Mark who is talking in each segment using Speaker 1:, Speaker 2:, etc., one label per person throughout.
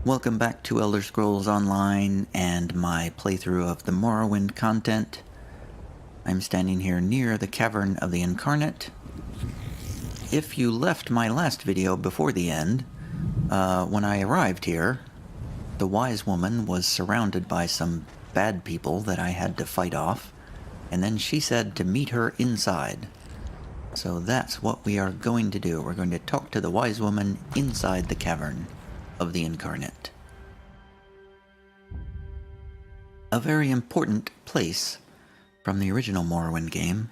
Speaker 1: Welcome back to Elder Scrolls Online and my playthrough of the Morrowind content. I'm standing here near the Cavern of the Incarnate. If you left my last video before the end, when I arrived here, the wise woman was surrounded by some bad people that I had to fight off, and then she said to meet her inside. So that's what we are going to do. We're going to talk to the wise woman inside the Cavern of the Incarnate. A very important place from the original Morrowind game,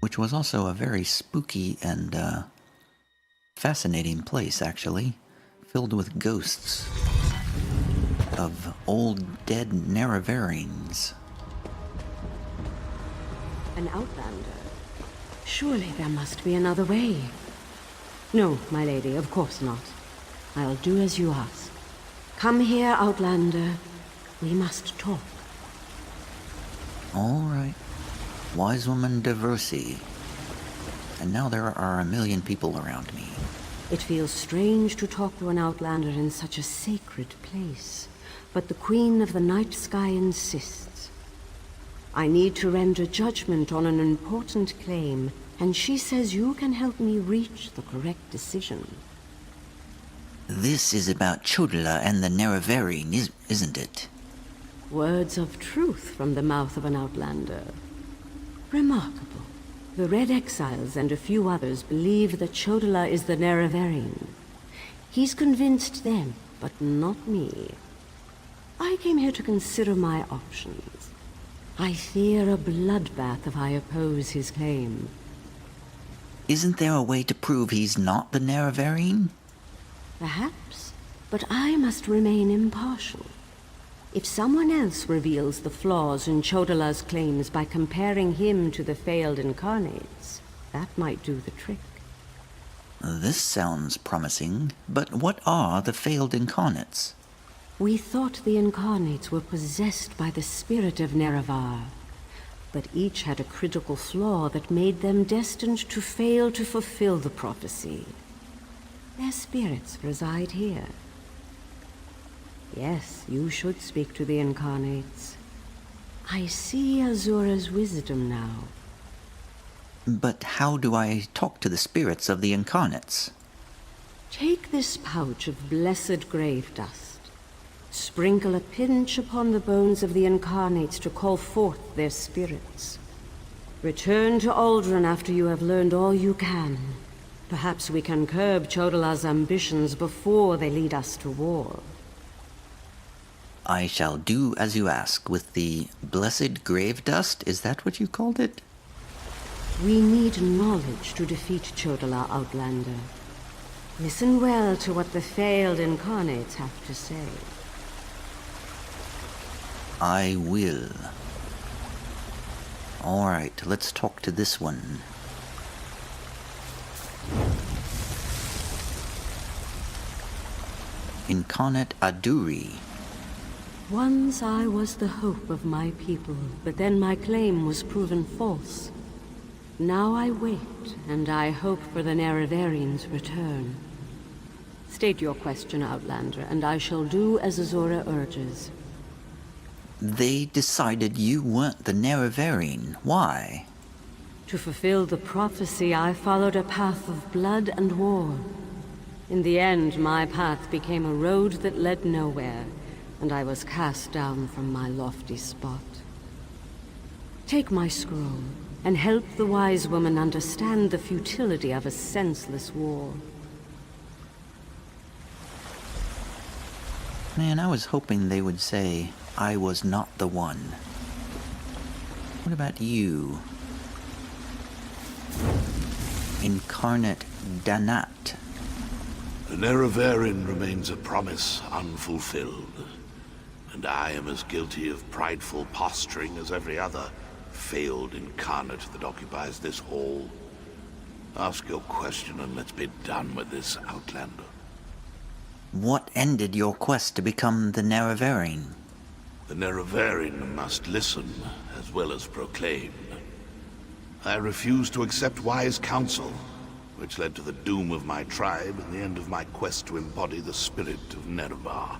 Speaker 1: which was also a very spooky and fascinating place, actually, filled with ghosts of old dead Nerevarines.
Speaker 2: An outlander? Surely there must be another way. No, my lady, of course not. I'll do as you ask. Come here, outlander. We must talk.
Speaker 1: All right. Wise woman Diversi. And now there are a million people around me.
Speaker 2: It feels strange to talk to an outlander in such a sacred place, but the Queen of the Night Sky insists. I need to render judgment on an important claim, and she says you can help me reach the correct decision.
Speaker 1: This is about Chodala and the Nerevarine, isn't it?
Speaker 2: Words of truth from the mouth of an outlander. Remarkable. The Red Exiles and a few others believe that Chodala is the Nerevarine. He's convinced them, but not me. I came here to consider my options. I fear a bloodbath if I oppose his claim.
Speaker 1: Isn't there a way to prove he's not the Nerevarine?
Speaker 2: Perhaps, but I must remain impartial. If someone else reveals the flaws in Chodala's claims by comparing him to the failed Incarnates, that might do the trick.
Speaker 1: This sounds promising, but what are the failed Incarnates?
Speaker 2: We thought the Incarnates were possessed by the spirit of Nerevar, but each had a critical flaw that made them destined to fail to fulfill the prophecy. Their spirits reside here. Yes, you should speak to the Incarnates. I see Azura's wisdom now.
Speaker 1: But how do I talk to the spirits of the Incarnates?
Speaker 2: Take this pouch of blessed grave dust. Sprinkle a pinch upon the bones of the Incarnates to call forth their spirits. Return to Aldrin after you have learned all you can. Perhaps we can curb Chodala's ambitions before they lead us to war.
Speaker 1: I shall do as you ask with the blessed grave dust. Is that what you called it?
Speaker 2: We need knowledge to defeat Chodala, Outlander. Listen well to what the failed Incarnates have to say.
Speaker 1: I will. All right, let's talk to this one. Incarnate Aduri.
Speaker 2: Once I was the hope of my people, but then my claim was proven false. Now I wait, and I hope for the Nerevarines' return. State your question, Outlander, and I shall do as Azura urges.
Speaker 1: They decided you weren't the Nerevarine. Why?
Speaker 2: To fulfill the prophecy, I followed a path of blood and war. In the end, my path became a road that led nowhere, and I was cast down from my lofty spot. Take my scroll, and help the wise woman understand the futility of a senseless war.
Speaker 1: Man, I was hoping they would say, I was not the one. What about you? Incarnate Danat.
Speaker 3: The Nerevarine remains a promise unfulfilled, and I am as guilty of prideful posturing as every other failed Incarnate that occupies this hall. Ask your question and let's be done with this, Outlander.
Speaker 1: What ended your quest to become the Nerevarine?
Speaker 3: The Nerevarine must listen as well as proclaim. I refuse to accept wise counsel, which led to the doom of my tribe and the end of my quest to embody the spirit of Nerevar.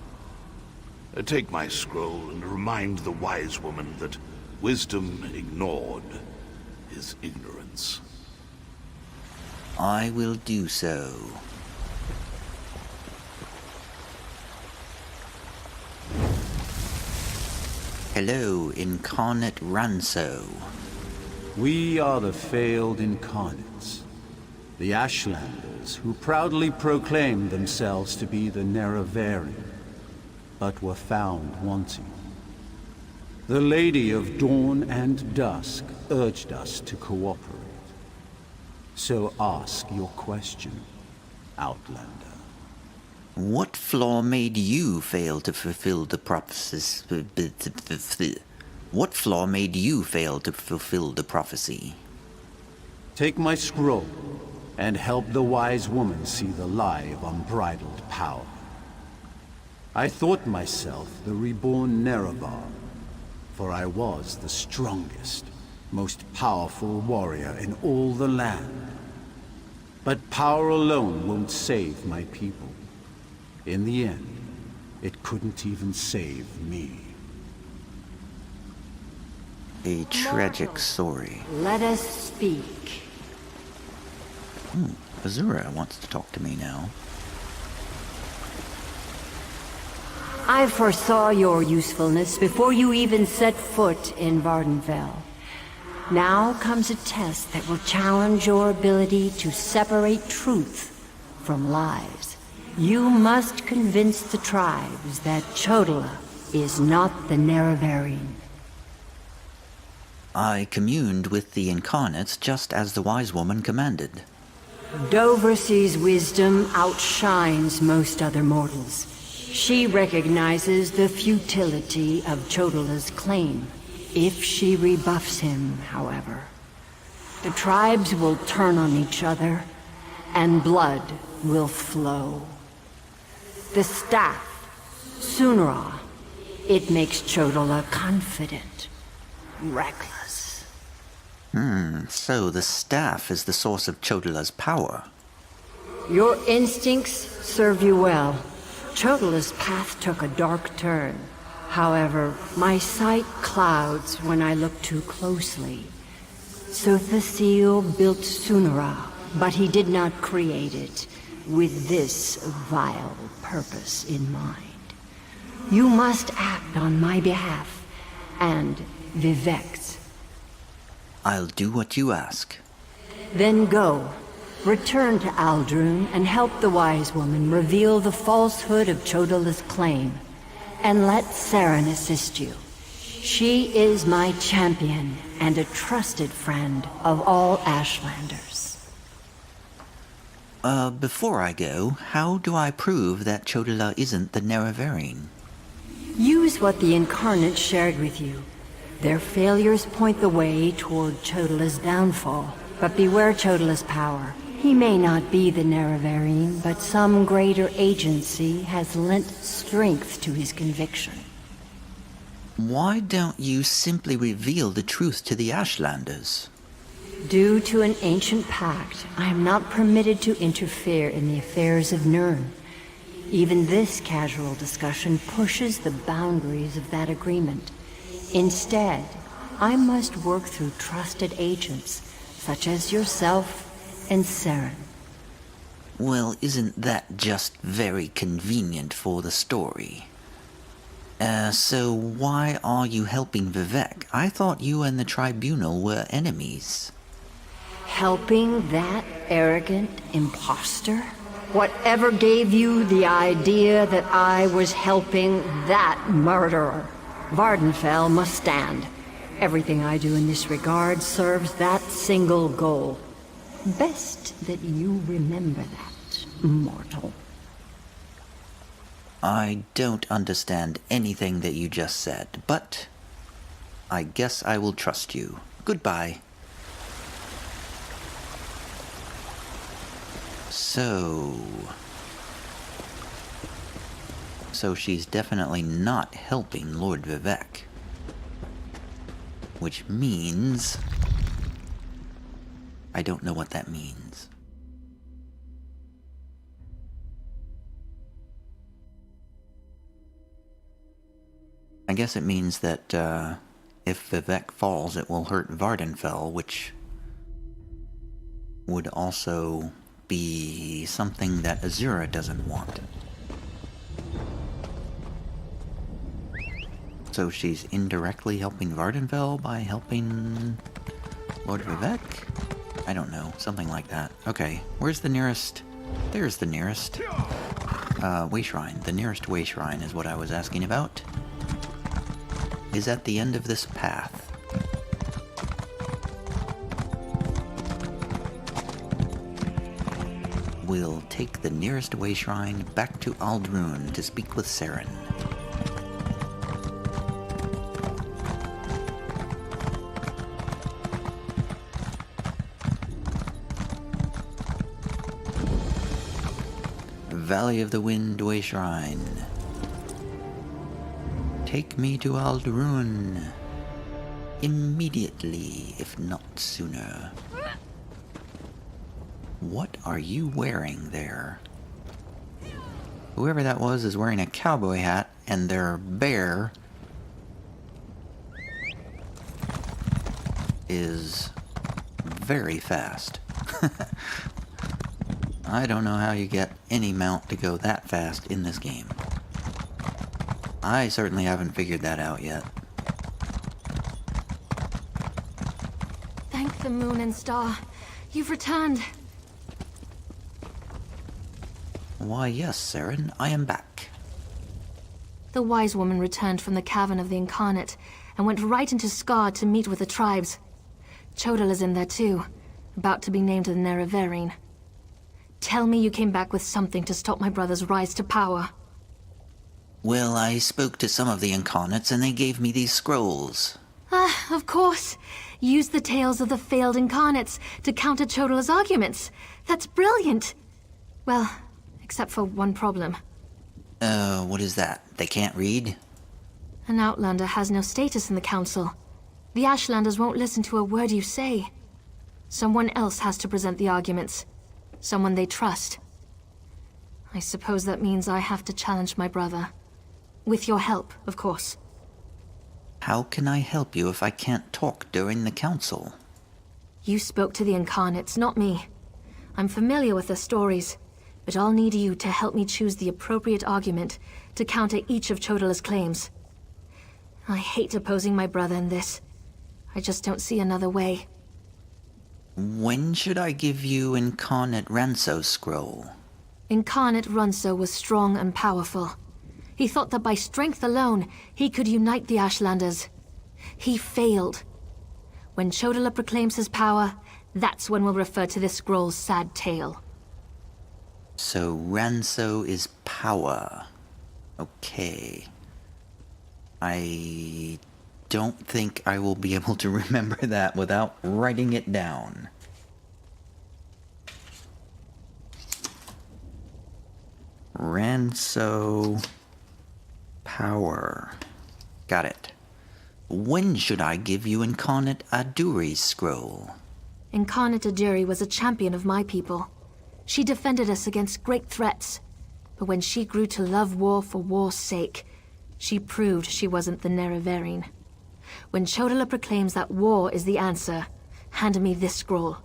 Speaker 3: Take my scroll and remind the wise woman that wisdom ignored is ignorance.
Speaker 1: I will do so. Hello, Incarnate Ranso.
Speaker 4: We are the failed Incarnates, the Ashlanders who proudly proclaimed themselves to be the Nerevarine, but were found wanting. The Lady of Dawn and Dusk urged us to cooperate. So ask your question, Outlander.
Speaker 1: What flaw made you fail to fulfill the prophecies? What flaw made you fail to fulfill the prophecy?
Speaker 4: Take my scroll and help the wise woman see the lie of unbridled power. I thought myself the reborn Nerevar, for I was the strongest, most powerful warrior in all the land. But power alone won't save my people. In the end, it couldn't even save me.
Speaker 1: A tragic story.
Speaker 2: Let us speak.
Speaker 1: Azura wants to talk to me now.
Speaker 2: I foresaw your usefulness before you even set foot in Vardenfell. Now comes a test that will challenge your ability to separate truth from lies. You must convince the tribes that Chodola is not the Nerevarine.
Speaker 1: I communed with the Incarnates just as the wise woman commanded.
Speaker 2: Doversee's wisdom outshines most other mortals. She recognizes the futility of Chodola's claim. If she rebuffs him, however, the tribes will turn on each other, and blood will flow. The staff, Sunra, it makes Chodola confident, reckless.
Speaker 1: So the staff is the source of Chodola's power.
Speaker 2: Your instincts serve you well. Chodola's path took a dark turn. However, my sight clouds when I look too closely. Sothasil built Sunra, but he did not create it with this vile purpose in mind. You must act on my behalf, and Vivek's.
Speaker 1: I'll do what you ask.
Speaker 2: Then go. Return to Aldrun and help the wise woman reveal the falsehood of Chodola's claim. And let Saren assist you. She is my champion and a trusted friend of all Ashlanders.
Speaker 1: Before I go, how do I prove that Chodola isn't the Nerevarine?
Speaker 2: Use what the Incarnate shared with you. Their failures point the way toward Chodola's downfall. But beware Chodola's power. He may not be the Nerevarine, but some greater agency has lent strength to his conviction.
Speaker 1: Why don't you simply reveal the truth to the Ashlanders?
Speaker 2: Due to an ancient pact, I am not permitted to interfere in the affairs of Nirn. Even this casual discussion pushes the boundaries of that agreement. Instead, I must work through trusted agents, such as yourself and Saren.
Speaker 1: Well, isn't that just very convenient for the story? So why are you helping Vivek? I thought you and the Tribunal were enemies.
Speaker 2: Helping that arrogant imposter? Whatever gave you the idea that I was helping that murderer? Vardenfell must stand. Everything I do in this regard serves that single goal. Best that you remember that, mortal.
Speaker 1: I don't understand anything that you just said, but I guess I will trust you. Goodbye. So she's definitely not helping Lord Vivek. Which means I don't know what that means. I guess it means that if Vivek falls, it will hurt Vardenfell, which would also be something that Azura doesn't want. So she's indirectly helping Vardenfell by helping Lord Vivek? I don't know, something like that. Okay, where's the nearest... There's the nearest way shrine. The nearest way shrine is what I was asking about. Is at the end of this path. We'll take the nearest way shrine back to Aldrune to speak with Saren. Valley of the Wind Way Shrine. Take me to Aldrune. Immediately, if not sooner. What are you wearing there? Whoever that was is wearing a cowboy hat, and their bear is very fast. I don't know how you get any mount to go that fast in this game. I certainly haven't figured that out yet.
Speaker 5: Thank the moon and star. You've returned.
Speaker 1: Why, yes, Saren, I am back.
Speaker 5: The wise woman returned from the Cavern of the Incarnate and went right into Scar to meet with the tribes. Chodala's in there too, about to be named the Nerevarine. Tell me you came back with something to stop my brother's rise to power.
Speaker 1: Well, I spoke to some of the Incarnates and they gave me these scrolls.
Speaker 5: Ah, of course. Use the tales of the failed Incarnates to counter Chodala's arguments. That's brilliant. Well, except for one problem.
Speaker 1: What is that? They can't read?
Speaker 5: An Outlander has no status in the Council. The Ashlanders won't listen to a word you say. Someone else has to present the arguments. Someone they trust. I suppose that means I have to challenge my brother. With your help, of course.
Speaker 1: How can I help you if I can't talk during the council?
Speaker 5: You spoke to the Incarnates, not me. I'm familiar with their stories, but I'll need you to help me choose the appropriate argument to counter each of Chodala's claims. I hate opposing my brother in this. I just don't see another way.
Speaker 1: When should I give you Incarnate Ranso's scroll?
Speaker 5: Incarnate Runso was strong and powerful. He thought that by strength alone, he could unite the Ashlanders. He failed. When Chodala proclaims his power, that's when we'll refer to this scroll's sad tale.
Speaker 1: So Ranso is power. Okay. I don't think I will be able to remember that without writing it down. Ranso power. Got it. When should I give you Incarnate Aduri's scroll?
Speaker 5: Incarnate Aduri was a champion of my people. She defended us against great threats. But when she grew to love war for war's sake, she proved she wasn't the Nerevarine. When Chodala proclaims that war is the answer, hand me this scroll.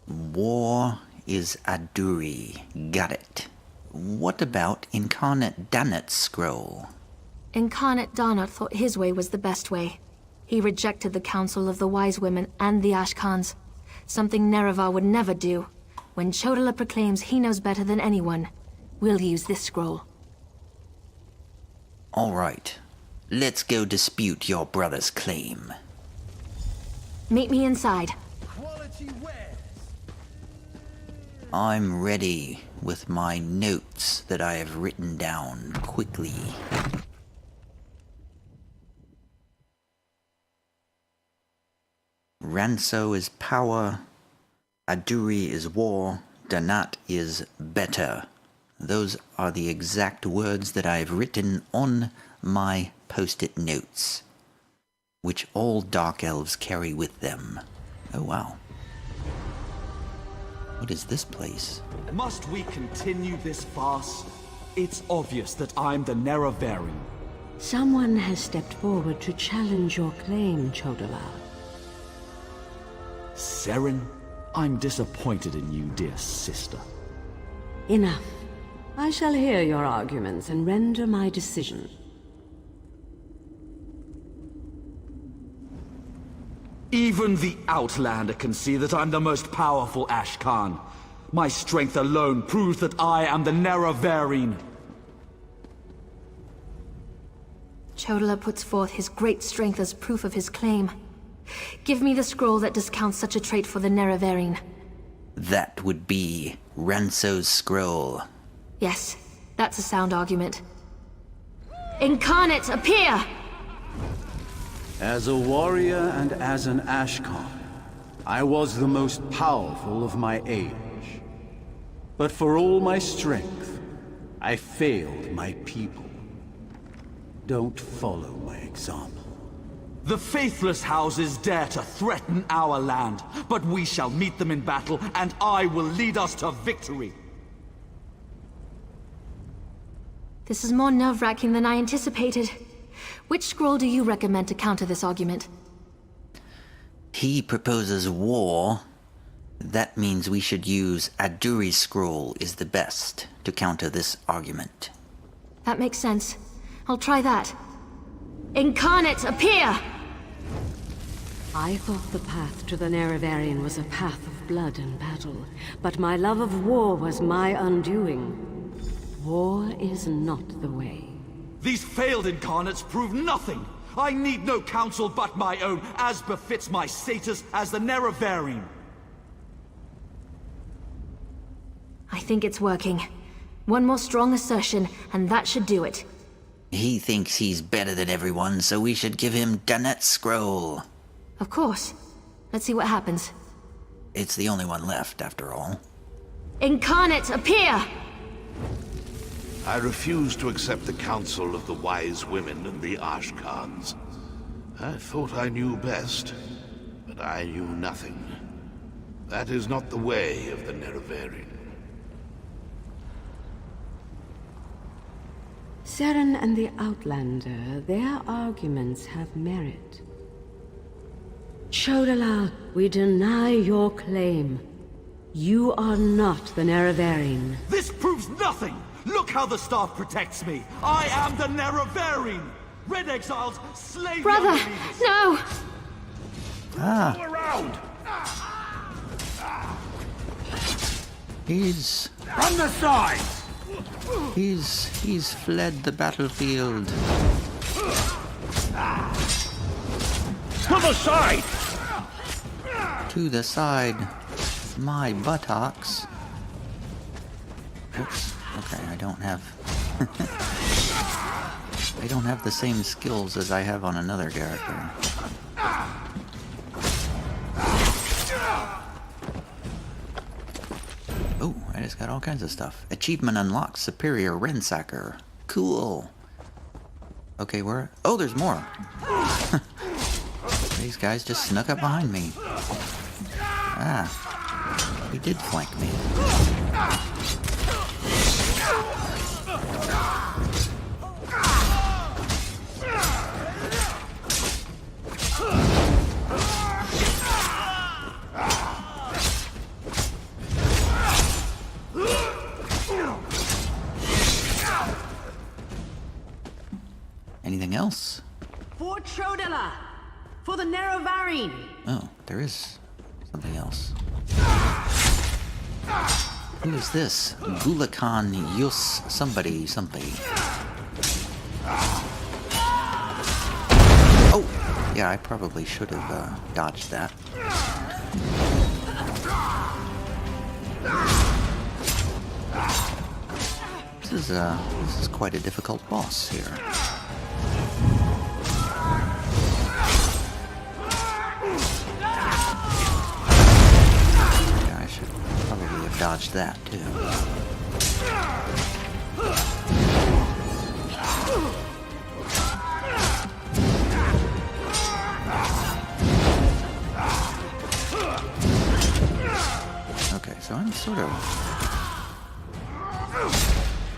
Speaker 1: War is Aduri. Got it. What about Incarnate Danet's scroll?
Speaker 5: Incarnate Danat thought his way was the best way. He rejected the counsel of the wise women and the Ashkans, something Nerevar would never do. When Chodala proclaims he knows better than anyone, we'll use this scroll.
Speaker 1: All right. Let's go dispute your brother's claim.
Speaker 5: Meet me inside.
Speaker 1: I'm ready with my notes that I have written down quickly. Ranso is power, Aduri is war, Danat is better. Those are the exact words that I've written on my post-it notes, which all Dark Elves carry with them. Oh wow. What is this place?
Speaker 6: Must we continue this farce? It's obvious that I'm the Nerevarine.
Speaker 2: Someone has stepped forward to challenge your claim, Chodola.
Speaker 6: Seren, I'm disappointed in you, dear sister.
Speaker 2: Enough. I shall hear your arguments and render my decision.
Speaker 6: Even the Outlander can see that I'm the most powerful Ashkan. My strength alone proves that I am the Nerevarine.
Speaker 5: Chodola puts forth his great strength as proof of his claim. Give me the scroll that discounts such a trait for the Nerevarine.
Speaker 1: That would be Ranso's scroll.
Speaker 5: Yes, that's a sound argument. Incarnate, appear!
Speaker 4: As a warrior and as an Ashkan, I was the most powerful of my age. But for all my strength, I failed my people. Don't follow my example.
Speaker 6: The faithless houses dare to threaten our land, but we shall meet them in battle, and I will lead us to victory.
Speaker 5: This is more nerve-wracking than I anticipated. Which scroll do you recommend to counter this argument?
Speaker 1: He proposes war. That means we should use Aduri's scroll is the best to counter this argument.
Speaker 5: That makes sense. I'll try that. Incarnate, appear!
Speaker 2: I thought the path to the Nerevarine was a path of blood and battle, but my love of war was my undoing. War is not the way.
Speaker 6: These failed incarnates prove nothing. I need no counsel but my own, as befits my status as the Nerevarine.
Speaker 5: I think it's working. One more strong assertion, and that should do it.
Speaker 1: He thinks he's better than everyone, so we should give him Danette's scroll.
Speaker 5: Of course. Let's see what happens.
Speaker 1: It's the only one left, after all.
Speaker 5: Incarnate, appear!
Speaker 3: I refuse to accept the counsel of the wise women and the Ashkans. I thought I knew best, but I knew nothing. That is not the way of the Nerevarine.
Speaker 2: Seren and the Outlander, their arguments have merit. Chodola, we deny your claim. You are not the Nerevarine.
Speaker 6: This proves nothing! Look how the staff protects me! I am the Nerevarine! Red Exiles, slay
Speaker 5: Brother,
Speaker 6: the unbelievers.
Speaker 5: no!
Speaker 1: Ah,
Speaker 3: Around!
Speaker 1: he's
Speaker 3: On the side!
Speaker 1: he's fled the battlefield.
Speaker 3: To the side!
Speaker 1: To the side. My buttocks. Oops. Okay, I don't have I don't have the same skills as I have on another character. Oh, I just got all kinds of stuff. Achievement unlocked, Superior Ransacker. Cool. Okay, where? Oh, there's more. These guys just snuck up behind me. Ah, he did flank me. Anything else?
Speaker 2: For Chodola! For the Nerevarine!
Speaker 1: Oh, there is something else. Who is this? Gulakan Yus somebody. Oh! Yeah, I probably should have dodged that. This is quite a difficult boss here. Dodge that, too. Okay, so I'm sort of...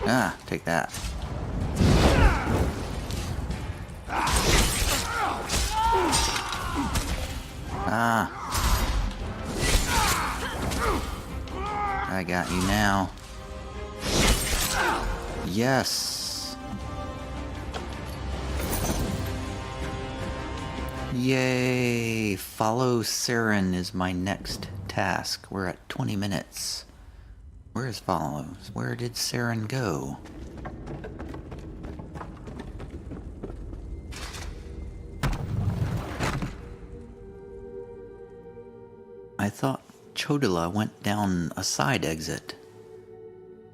Speaker 1: Ah, take that. Ah. I got you now. Yes. Yay! Follow Saren is my next task. We're at 20 minutes. Where is follow? Where did Saren go? I thought Chodala went down a side exit.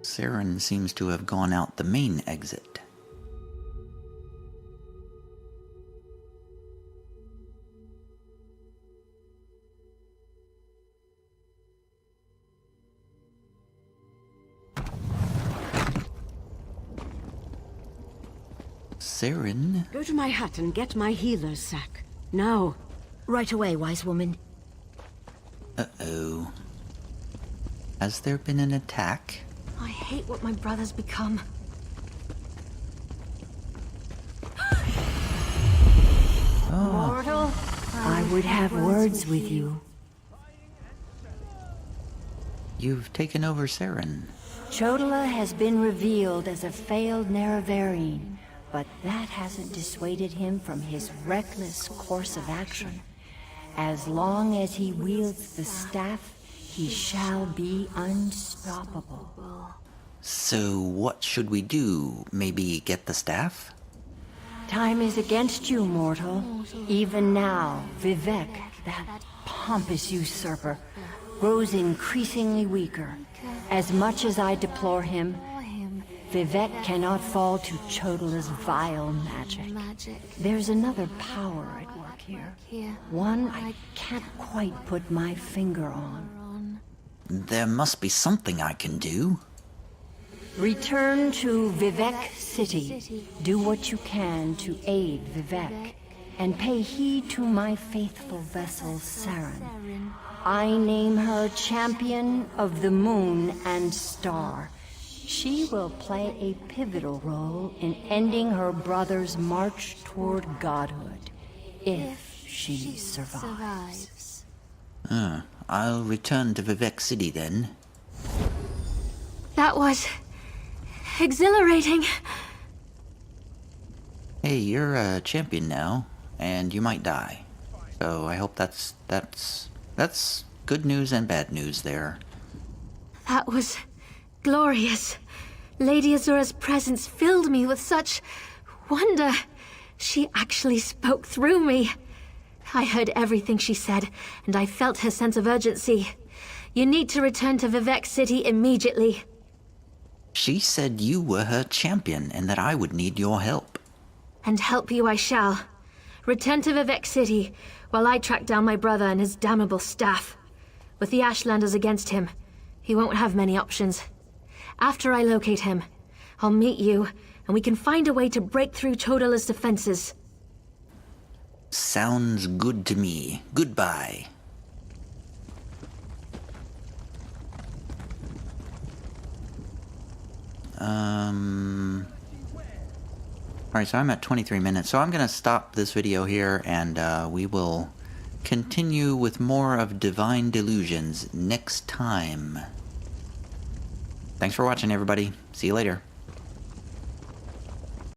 Speaker 1: Saren seems to have gone out the main exit. Saren?
Speaker 2: Go to my hut and get my healer's sack. Now.
Speaker 7: Right away, wise woman.
Speaker 1: Uh-oh. Has there been an attack?
Speaker 5: I hate what my brother's become.
Speaker 2: Mortal, I would have words with you.
Speaker 1: You've taken over Saren.
Speaker 8: Chodala has been revealed as a failed Nerevarine, but that hasn't dissuaded him from his reckless course of action. As long as he wields the staff, he shall be unstoppable.
Speaker 1: So what should we do? Maybe get the staff?
Speaker 8: Time is against you, mortal. Even now, Vivek, that pompous usurper, grows increasingly weaker. As much as I deplore him, Vivek cannot fall to Chodala's vile magic. There's another power at work here. One I can't quite put my finger on.
Speaker 1: There must be something I can do.
Speaker 8: Return to Vivek City. Do what you can to aid Vivek, and pay heed to my faithful vessel, Saren. I name her Champion of the Moon and Star. She will play a pivotal role in ending her brother's march toward godhood, if she survives.
Speaker 1: I'll return to Vivek City then.
Speaker 5: That was exhilarating.
Speaker 1: Hey, you're a champion now, and you might die. So I hope that's good news and bad news there.
Speaker 5: That was glorious. Lady Azura's presence filled me with such wonder. She actually spoke through me. I heard everything she said, and I felt her sense of urgency. You need to return to Vivek City immediately.
Speaker 1: She said you were her champion and that I would need your help.
Speaker 5: And help you I shall. Return to Vivek City while I track down my brother and his damnable staff. With the Ashlanders against him, he won't have many options. After I locate him, I'll meet you, and we can find a way to break through Chodala's defenses.
Speaker 1: Sounds good to me. Goodbye. Alright, so I'm at 23 minutes, so I'm gonna stop this video here, and we will continue with more of Divine Delusions next time. Thanks for watching, everybody. See you later.